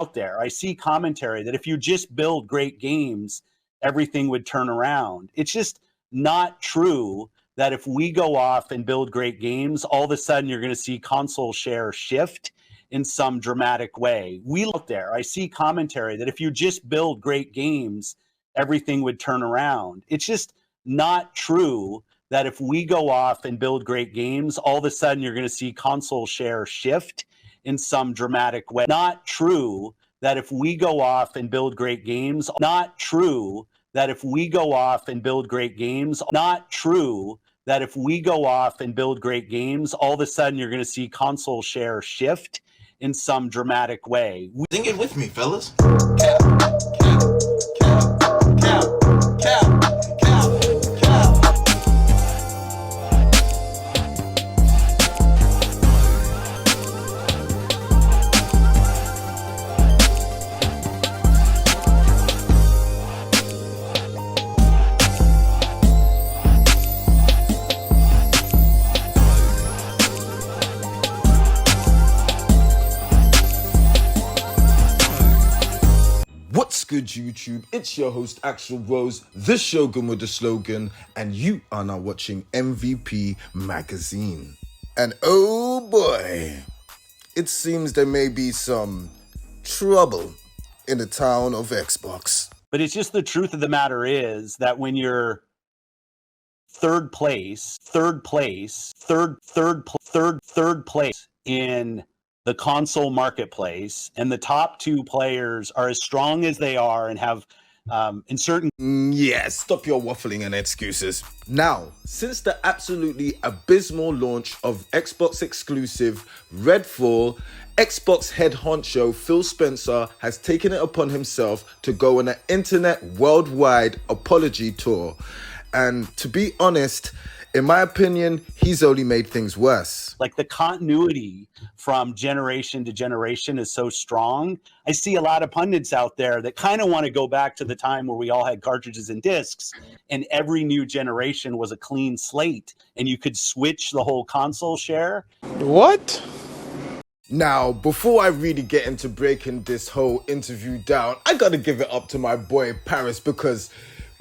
out there. I see commentary that if you just build great games, everything would turn around. It's just not true that if we go off and build great games, all of a sudden you're going to see console share shift in some dramatic way. We out there. I see commentary that if you just build great games, everything would turn around. It's just not true that if we go off and build great games, all of a sudden you're going to see console share shift in some dramatic way. Not true that if we go off and build great games, not true that if we go off and build great games, not true that if we go off and build great games, all of a sudden you're going to see console share shift in some dramatic way. Sing it with me, fellas. Cap, cap, cap, cap, cap, cap, cap. What's good, YouTube? It's your host, Axel Rose, the Shogun with the slogan, and you are now watching MVP Magazine. And oh boy, it seems there may be some trouble in the town of Xbox. But it's just the truth of the matter is that when you're third place in the console marketplace, and the top two players are as strong as they are and have in certain... Yeah, stop your waffling and excuses. Now, since the absolutely abysmal launch of Xbox exclusive RedFall, Xbox head honcho Phil Spencer has taken it upon himself to go on an internet worldwide apology tour. And to be honest, in my opinion, he's only made things worse. Like, the continuity from generation to generation is so strong. I see a lot of pundits out there that kind of want to go back to the time where we all had cartridges and discs and every new generation was a clean slate and you could switch the whole console share. What? Now, before I really get into breaking this whole interview down, I gotta give it up to my boy Paris because,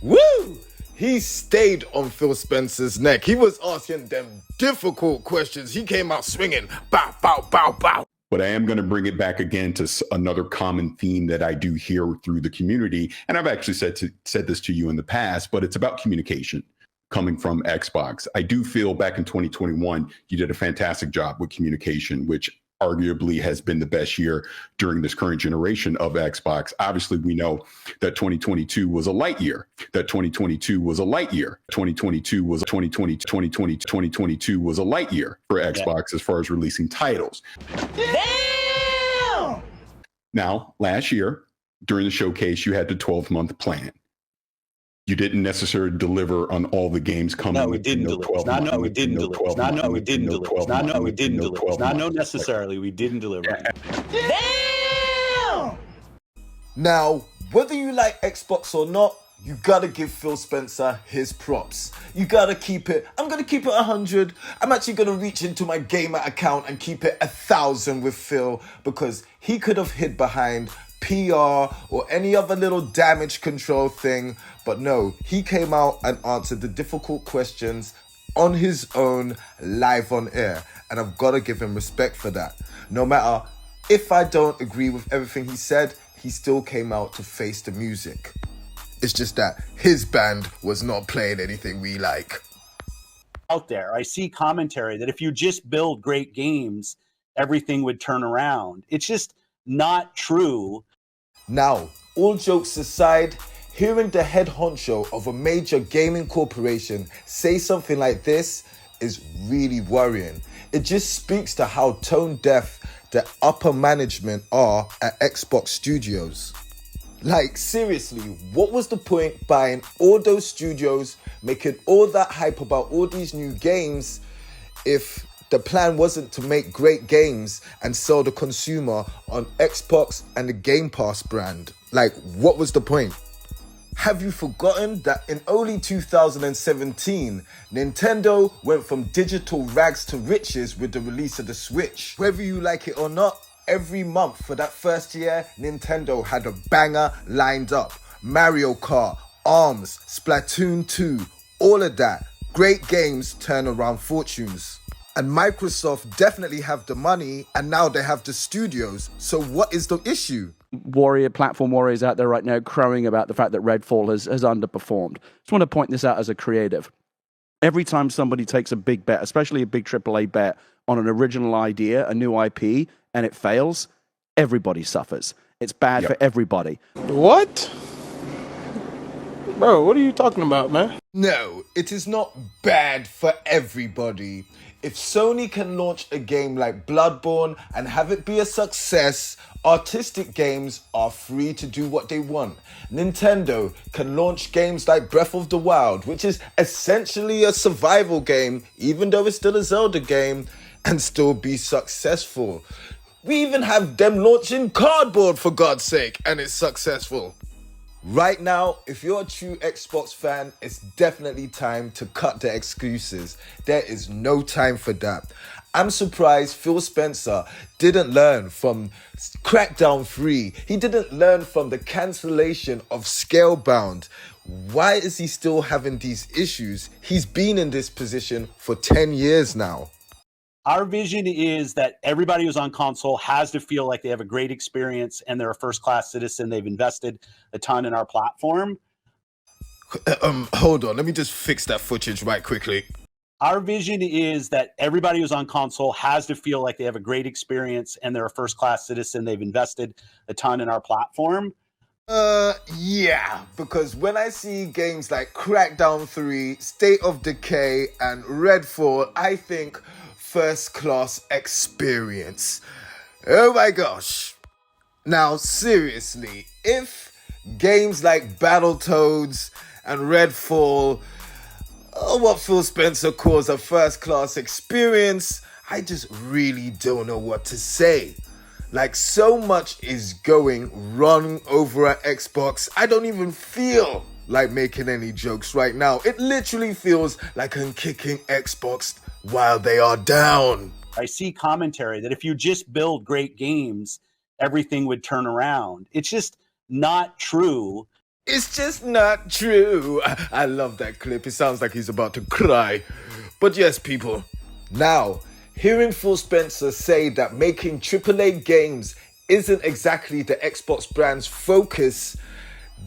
woo! He stayed on Phil Spencer's neck. He was asking them difficult questions. He came out swinging. Bow, bow, bow, bow. But I am going to bring it back again to another common theme that I do hear through the community. And I've actually said this to you in the past, but it's about communication coming from Xbox. I do feel back in 2021, you did a fantastic job with communication, which arguably has been the best year during this current generation of Xbox. Obviously, we know that 2022 was a light year. 2022 was a light year for Xbox as far as releasing titles. Damn! Now, last year, during the showcase, you had the 12-month plan. You didn't necessarily deliver on all the games coming. No, we didn't deliver. No, we didn't deliver. No, we didn't deliver. No, we didn't deliver. No, necessarily, we didn't deliver. Damn! Now, whether you like Xbox or not, you gotta give Phil Spencer his props. You gotta keep it. I'm gonna keep it 100. I'm actually gonna reach into my gamer account and keep it 1,000 with Phil because he could have hid behind PR or any other little damage control thing, but no, he came out and answered the difficult questions on his own live on air, and I've got to give him respect for that. No matter if I don't agree with everything he said, he still came out to face the music. It's just that his band was not playing anything we like. Out there, I see commentary that if you just build great games, everything would turn around. It's just not true. Now, all jokes aside, hearing the head honcho of a major gaming corporation say something like this is really worrying. It just speaks to how tone deaf the upper management are at Xbox Studios. Like, seriously, what was the point buying all those studios, making all that hype about all these new games, if the plan wasn't to make great games and sell the consumer on Xbox and the Game Pass brand? Like, what was the point? Have you forgotten that in only 2017, Nintendo went from digital rags to riches with the release of the Switch? Whether you like it or not, every month for that first year, Nintendo had a banger lined up. Mario Kart, ARMS, Splatoon 2, all of that. Great games turn around fortunes. And Microsoft definitely have the money, and now they have the studios. So what is the issue? Platform warriors out there right now crowing about the fact that Redfall has underperformed. Just want to point this out as a creative. Every time somebody takes a big bet, especially a big AAA bet on an original idea, a new IP, and it fails, everybody suffers. It's bad for everybody. What? Bro, what are you talking about, man? No, it is not bad for everybody. If Sony can launch a game like Bloodborne and have it be a success, artistic games are free to do what they want. Nintendo can launch games like Breath of the Wild, which is essentially a survival game, even though it's still a Zelda game, and still be successful. We even have them launching Cardboard, for God's sake, and it's successful. Right now, if you're a true Xbox fan, it's definitely time to cut the excuses. There is no time for that. I'm surprised Phil Spencer didn't learn from Crackdown 3. He didn't learn from the cancellation of Scalebound. Why is he still having these issues? He's been in this position for 10 years now. Our vision is that everybody who's on console has to feel like they have a great experience and they're a first-class citizen. They've invested a ton in our platform. Hold on, let me just fix that footage right quickly. Our vision is that everybody who's on console has to feel like they have a great experience and they're a first-class citizen. They've invested a ton in our platform. Yeah, because when I see games like Crackdown 3, State of Decay, and Redfall, I think first class experience. Oh my gosh. Now, seriously, if games like Battletoads and Redfall are what Phil Spencer calls a first class experience, I just really don't know what to say. Like, so much is going wrong over at Xbox, I don't even feel like making any jokes right now. It literally feels like I'm kicking Xbox while they are down. I see commentary that if you just build great games, everything would turn around. It's just not true. It's just not true. I love that clip. It sounds like he's about to cry. But yes, people. Now, hearing Phil Spencer say that making AAA games isn't exactly the Xbox brand's focus,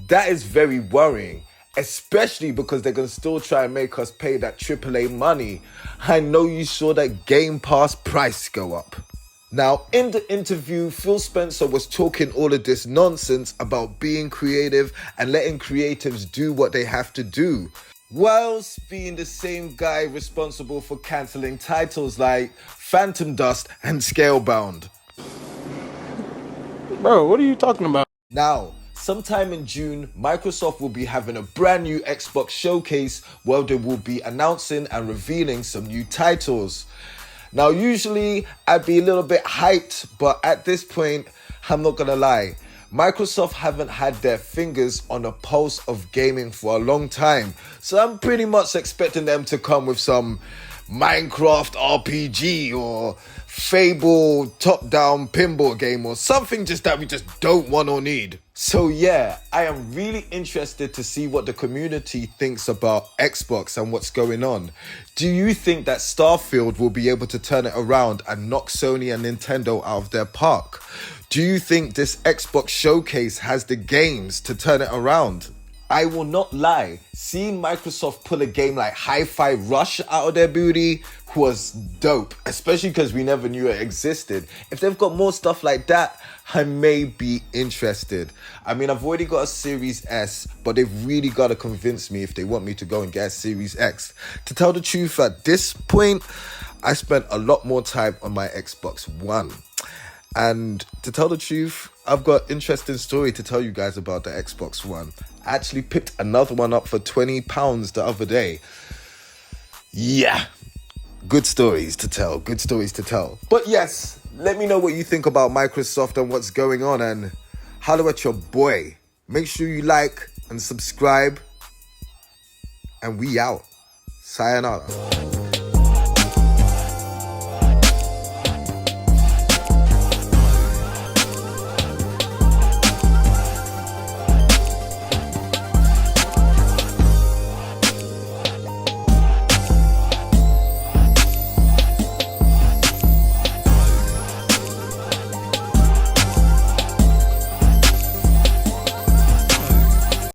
that is very worrying. Especially because they're going to still try and make us pay that AAA money. I know you saw that Game Pass price go up. Now, in the interview, Phil Spencer was talking all of this nonsense about being creative and letting creatives do what they have to do, whilst being the same guy responsible for cancelling titles like Phantom Dust and Scalebound. Bro, what are you talking about? Now, sometime in June, Microsoft will be having a brand new Xbox showcase where they will be announcing and revealing some new titles. Now, usually I'd be a little bit hyped, but at this point, I'm not gonna lie. Microsoft haven't had their fingers on the pulse of gaming for a long time. So I'm pretty much expecting them to come with some Minecraft RPG or Fable top-down pinball game or something just that we just don't want or need. So yeah, I am really interested to see what the community thinks about Xbox and what's going on. Do you think that Starfield will be able to turn it around and knock Sony and Nintendo out of their park? Do you think this Xbox showcase has the games to turn it around? I will not lie, seeing Microsoft pull a game like Hi-Fi Rush out of their booty was dope, especially because we never knew it existed. If they've got more stuff like that, I may be interested. I mean, I've already got a Series S, but they've really got to convince me if they want me to go and get a Series X. To tell the truth, at this point, I spent a lot more time on my Xbox One. And to tell the truth, I've got an interesting story to tell you guys about the Xbox One. I actually picked another one up for £20 the other day. Yeah, good stories to tell, good stories to tell. But yes, let me know what you think about Microsoft and what's going on, and holler at your boy. Make sure you like and subscribe, and we out. Sayonara.